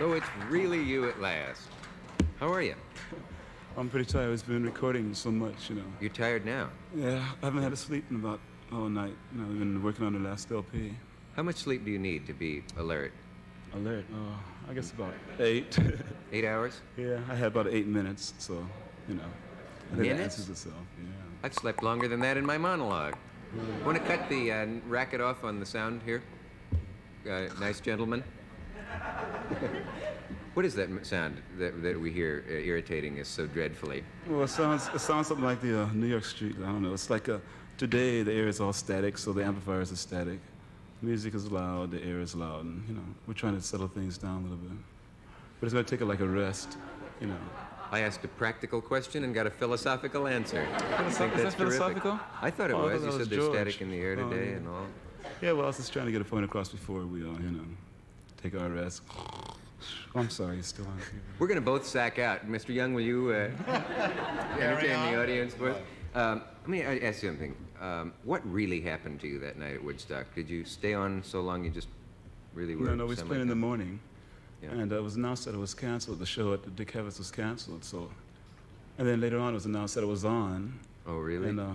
So it's really you at last. How are you? I'm pretty tired. It's been recording so much, you know. You're tired now? Yeah, I haven't had a sleep in about all night. You know, I've been working on the last LP. How much sleep do you need to be alert? Alert? I guess about 8. 8 hours? Yeah, I had about 8 minutes, so, you know. I think that answers itself, yeah. I've slept longer than that in my monologue. Want to cut the racket off on the sound here? Nice gentleman. What is that sound that we hear irritating us so dreadfully? Well, it sounds something like the New York street. I don't know. It's like today the air is all static, so the amplifiers are static. Music is loud, the air is loud, and you know we're trying to settle things down a little bit. But it's going to take like a rest, you know. I asked a practical question and got a philosophical answer. Is that philosophical? I thought it was. You said there's static in the air today and all. Yeah, well, I was just trying to get a point across before we, you know, take our rest. Oh, I'm sorry, he's still on. We're going to both sack out. Mr. Young, will you entertain the audience for us? Let me ask you something. What really happened to you that night at Woodstock? Did you stay on so long you just really were? No, we was playing in the morning. Yeah. And it was announced that it was canceled. The show at the Cavett was canceled. So, and then later on it was announced that it was on. Oh, really? And I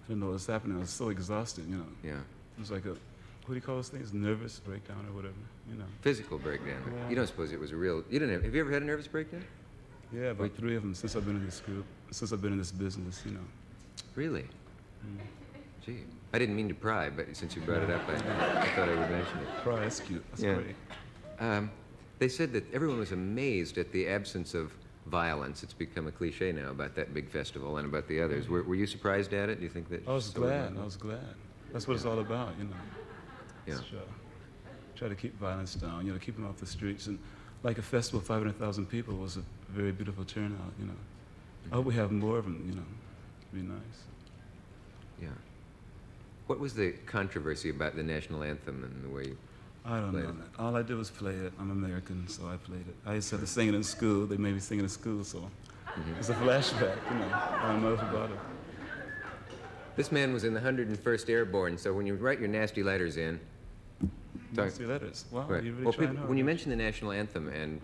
didn't know what was happening. I was so exhausted, you know. Yeah. It was like what do you call those things? Nervous breakdown or whatever, you know. Physical breakdown. Yeah. You don't suppose it was a real... You didn't have you ever had a nervous breakdown? Yeah, about 3 of them since I've been in this group, since I've been in this business, you know. Really? Mm. Gee. I didn't mean to pry, but since you brought it up, I thought I would mention it. Pry, that's cute. That's great. They said that everyone was amazed at the absence of violence. It's become a cliche now about that big festival and about the others. Were you surprised at it? Do you think that... I was glad. That's what it's all about, you know. Yeah. Try to keep violence down, you know, keep them off the streets. And like a festival, 500,000 people was a very beautiful turnout, you know. I hope we have more of them, you know. It'd be nice. Yeah. What was the controversy about the national anthem and the way you I don't know. All I did was play it. I'm American, so I played it. I used to have to sing it in school. They made me sing it in school, so it's a flashback, you know. I don't know about it. This man was in the 101st Airborne, so when you write your nasty letters in... Nasty letters? Wow, right. you really well, trying people, hard. when you mention the national anthem and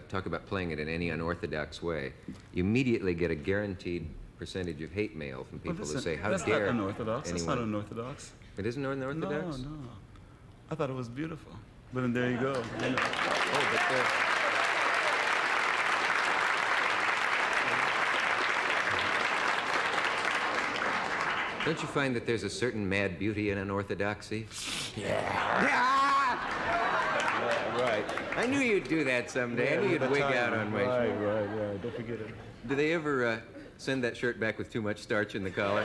talk about playing it in any unorthodox way, you immediately get a guaranteed percentage of hate mail from people who say, how dare That's not unorthodox. anyone... That's not unorthodox. It isn't unorthodox? No. I thought it was beautiful. But then there you go. You know. Oh, but don't you find that there's a certain mad beauty in unorthodoxy? Yeah, right. I knew you'd do that someday. I knew you'd wig out on my shirt. Right. Don't forget it. Do they ever send that shirt back with too much starch in the collar?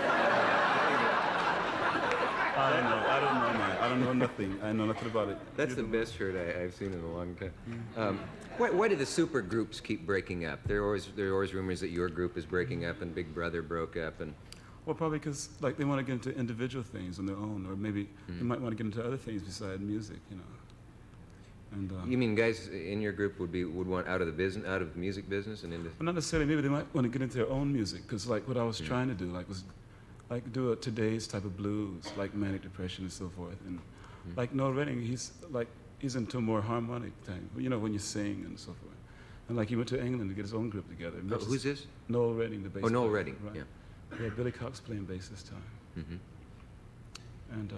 I don't know, man. I don't know nothing. I know nothing about it. That's the best shirt I've seen in a long time. Why do the super groups keep breaking up? There are always rumors that your group is breaking up and Big Brother broke up and... Well, probably because like they want to get into individual things on their own, or maybe they might want to get into other things besides music, you know. And you mean guys in your group would want out of the music business and into... Well, not necessarily. Maybe they might want to get into their own music, because like what I was trying to do, was do a today's type of blues, like manic depression and so forth. And like Noel Redding, he's into more harmonic thing, you know, when you sing and so forth. And like he went to England to get his own group together. Oh, who's this? Noel Redding, the bass player. Oh, Noel Redding, right? Yeah. Yeah, Billy Cox playing bass this time. And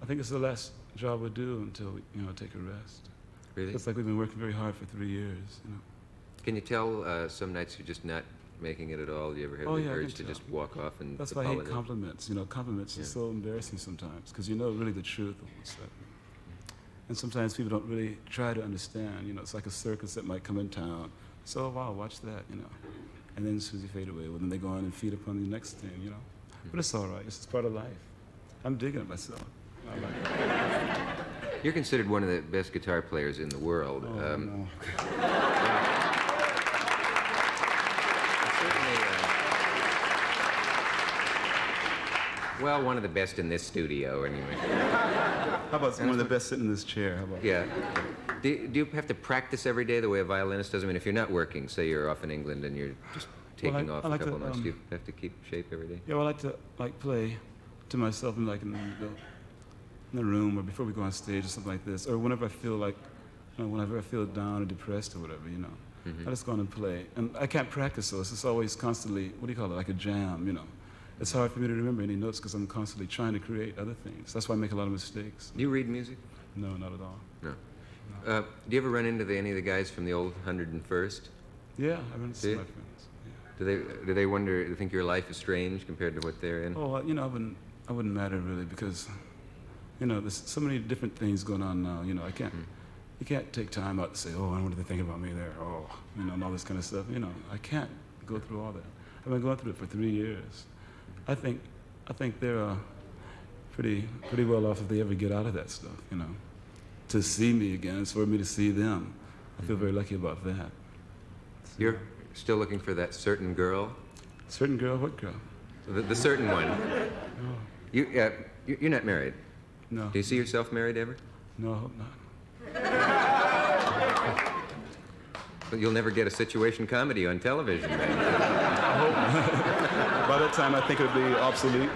I think it's the last job we'll do until we, you know, take a rest. Really? It's like we've been working very hard for 3 years, you know. Can you tell some nights you're just not making it at all? Do you ever have the urge to just walk off and... That's why I hate compliments. You know, compliments are so embarrassing sometimes, because you know really the truth of what's happening. And sometimes people don't really try to understand, you know, it's like a circus that might come in town. So, wow, watch that, you know. And then as soon as you fade away, well, then they go on and feed upon the next thing, you know. But it's all right. It's just part of life. I'm digging it myself. I like it. You're considered one of the best guitar players in the world. Oh, no. Well, one of the best in this studio, anyway. How about one of the best sitting in this chair? How about Yeah. Do you have to practice every day the way a violinist does? I mean, if you're not working, say you're off in England and you're just taking off a couple months, do you have to keep shape every day? Yeah, well, I like to play to myself in the room or before we go on stage or something like this, or whenever I feel like whenever I feel down or depressed or whatever, I just go on and play. And I can't practice, so it's just always constantly, what do you call it, like a jam, It's hard for me to remember any notes because I'm constantly trying to create other things. That's why I make a lot of mistakes. Do you read music? No, not at all. No. Do you ever run into any of the guys from the old 101st? Yeah, I run into my friends. Yeah. Do they wonder, think your life is strange compared to what they're in? Oh, I wouldn't matter really because, there's so many different things going on now. You can't take time out to say, oh, what do they think about me there? Oh, and all this kind of stuff. I can't go through all that. I've been going through it for 3 years. I think they're pretty well off if they ever get out of that stuff. To see me again, it's for me to see them. I feel very lucky about that. You're still looking for that certain girl? Certain girl? What girl? The certain one. Oh. You're not married? No. Do you see yourself married ever? No, I hope not. But you'll never get a situation comedy on television, then. I hope not. By that time, I think it would be obsolete.